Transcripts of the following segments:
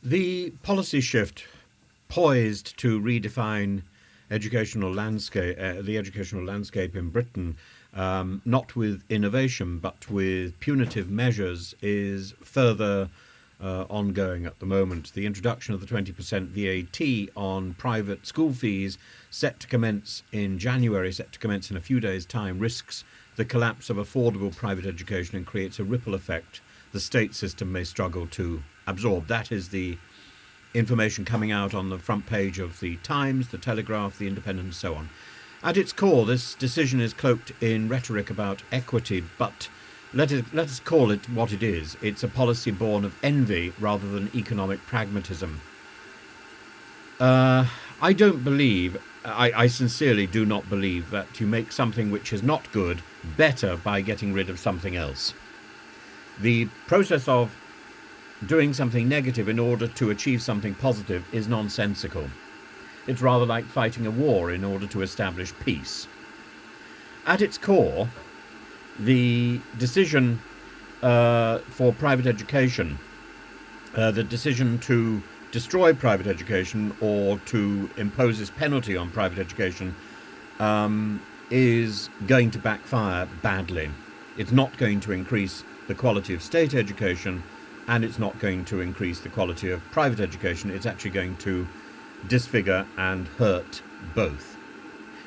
The policy shift poised to redefine the educational landscape in Britain, not with innovation but with punitive measures, is further ongoing at the moment. The introduction of the 20% VAT on private school fees, set to commence in January, set to commence in a few days' time, risks the collapse of affordable private education and creates a ripple effect the state system may struggle to absorb. That is the information coming out on the front page of the Times, the Telegraph, the Independent, and so on. At its core, this decision is cloaked in rhetoric about equity, but let us call it what it is. It's a policy born of envy rather than economic pragmatism. I sincerely do not believe that you make something which is not good better by getting rid of something else. The process of doing something negative in order to achieve something positive is nonsensical. It's rather like fighting a war in order to establish peace. At its core, the decision for private education, the decision to destroy private education or to impose this penalty on private education is going to backfire badly. It's not going to increase the quality of state education, and it's not going to increase the quality of private education. It's actually going to disfigure and hurt both.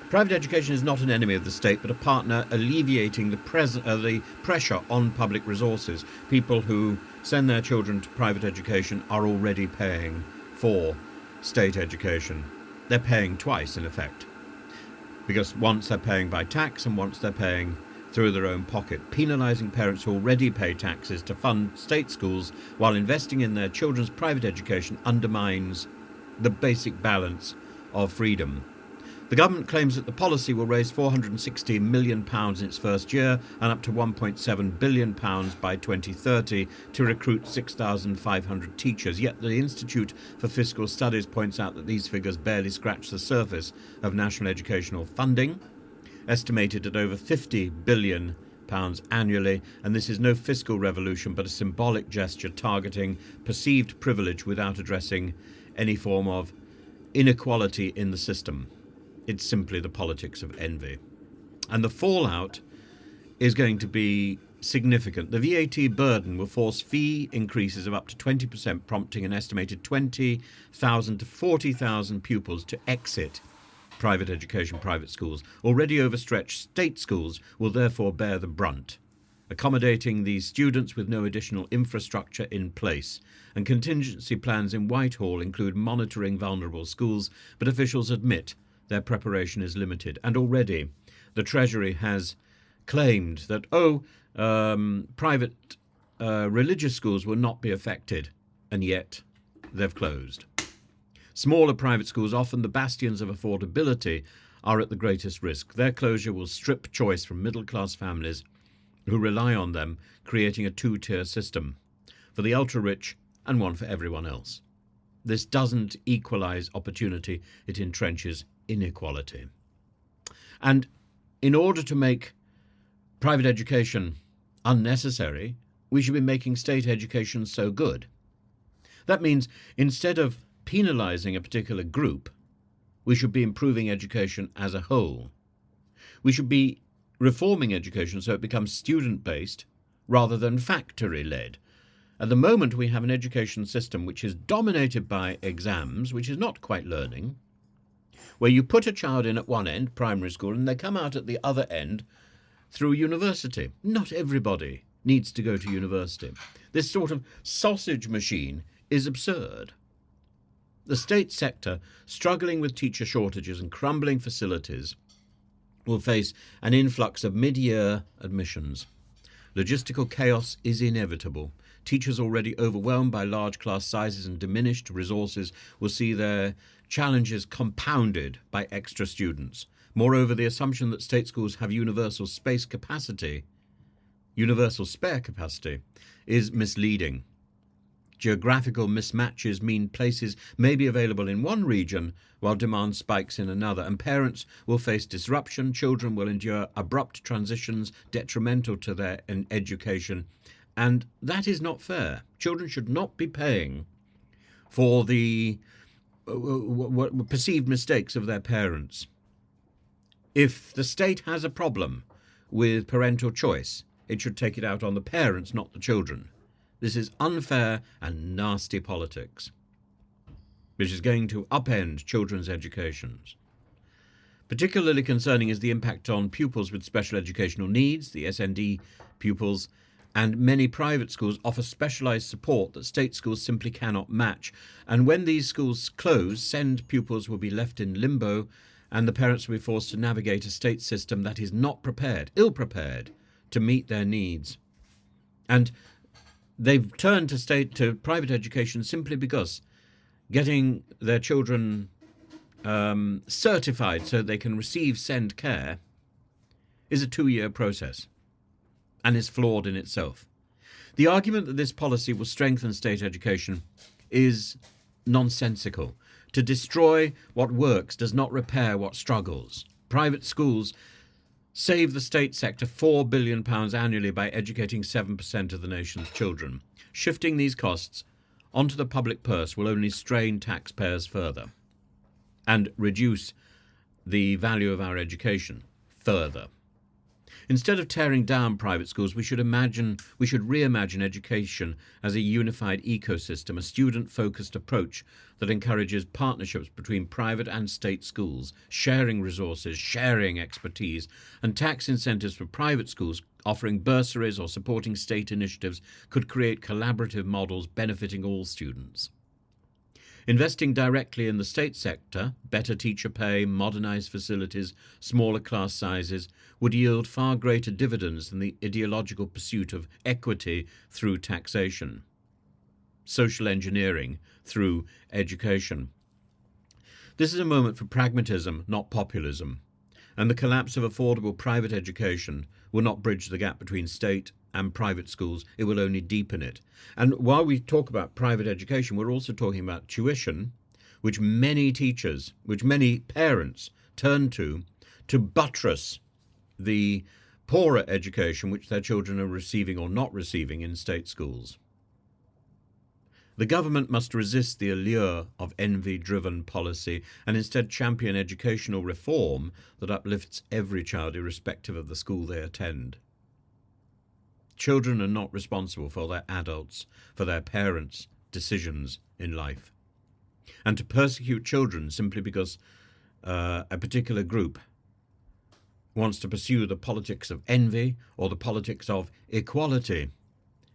Private education is not an enemy of the state, but a partner alleviating the pressure on public resources. People who send their children to private education are already paying for state education. They're paying twice, in effect, because once they're paying by tax and once they're paying through their own pocket. Penalising parents who already pay taxes to fund state schools while investing in their children's private education undermines the basic balance of freedom. The government claims that the policy will raise £460 million in its first year and up to £1.7 billion by 2030 to recruit 6,500 teachers. Yet the Institute for Fiscal Studies points out that these figures barely scratch the surface of national educational funding, estimated at over £50 billion annually, and this is no fiscal revolution but a symbolic gesture targeting perceived privilege without addressing any form of inequality in the system. It's simply the politics of envy. And the fallout is going to be significant. The VAT burden will force fee increases of up to 20%, prompting an estimated 20,000 to 40,000 pupils to exit private education, private schools. Already overstretched state schools will therefore bear the brunt, accommodating these students with no additional infrastructure in place. And contingency plans in Whitehall include monitoring vulnerable schools, but officials admit their preparation is limited. And already the Treasury has claimed that, private religious schools will not be affected, and yet they've closed. Smaller private schools, often the bastions of affordability, are at the greatest risk. Their closure will strip choice from middle-class families who rely on them, creating a two-tier system for the ultra-rich and one for everyone else. This doesn't equalise opportunity, it entrenches inequality. And in order to make private education unnecessary, we should be making state education so good. That means instead of penalising a particular group, we should be improving education as a whole. We should be reforming education so it becomes student-based rather than factory-led. At the moment, we have an education system which is dominated by exams, which is not quite learning, where you put a child in at one end, primary school, and they come out at the other end through university. Not everybody needs to go to university. This sort of sausage machine is absurd. The state sector, struggling with teacher shortages and crumbling facilities, will face an influx of mid-year admissions. Logistical chaos is inevitable. Teachers already overwhelmed by large class sizes and diminished resources will see their challenges compounded by extra students. Moreover, the assumption that state schools have universal spare capacity, is misleading. Geographical mismatches mean places may be available in one region while demand spikes in another, and parents will face disruption. Children will endure abrupt transitions detrimental to their education, and that is not fair. Children should not be paying for the perceived mistakes of their parents. If the state has a problem with parental choice, it should take it out on the parents, not the children. This is unfair and nasty politics, which is going to upend children's educations. Particularly concerning is the impact on pupils with special educational needs, the SND pupils, and many private schools offer specialised support that state schools simply cannot match. And when these schools close, SEND pupils will be left in limbo, and the parents will be forced to navigate a state system that is not prepared, ill-prepared, to meet their needs. And they've turned to private education simply because getting their children certified so they can receive SEND care is a 2-year process and is flawed in itself. The argument that this policy will strengthen state education is nonsensical. To destroy what works does not repair what struggles. Private schools save the state sector £4 billion annually by educating 7% of the nation's children. Shifting these costs onto the public purse will only strain taxpayers further and reduce the value of our education further. Instead of tearing down private schools, we should reimagine education as a unified ecosystem, a student-focused approach that encourages partnerships between private and state schools, sharing resources, sharing expertise, and tax incentives for private schools offering bursaries or supporting state initiatives could create collaborative models benefiting all students. Investing directly in the state sector, better teacher pay, modernised facilities, smaller class sizes, would yield far greater dividends than the ideological pursuit of equity through taxation, social engineering through education. This is a moment for pragmatism, not populism, and the collapse of affordable private education will not bridge the gap between state and private schools. It will only deepen it. And while we talk about private education, we're also talking about tuition, which many teachers, which many parents turn to buttress the poorer education which their children are receiving or not receiving in state schools. The government must resist the allure of envy-driven policy and instead champion educational reform that uplifts every child irrespective of the school they attend. Children are not responsible for their adults, for their parents' decisions in life. And to persecute children simply because a particular group wants to pursue the politics of envy or the politics of equality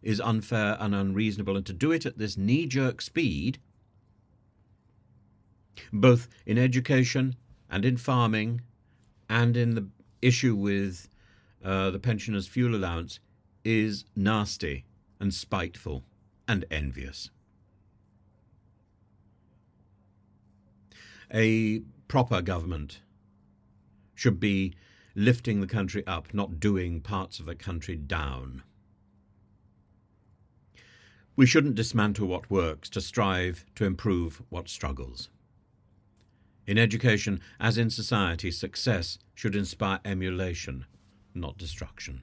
is unfair and unreasonable, and to do it at this knee-jerk speed, both in education and in farming and in the issue with the pensioners' fuel allowance, is nasty and spiteful and envious. A proper government should be lifting the country up, not doing parts of the country down. We shouldn't dismantle what works to strive to improve what struggles. In education, as in society, success should inspire emulation, not destruction.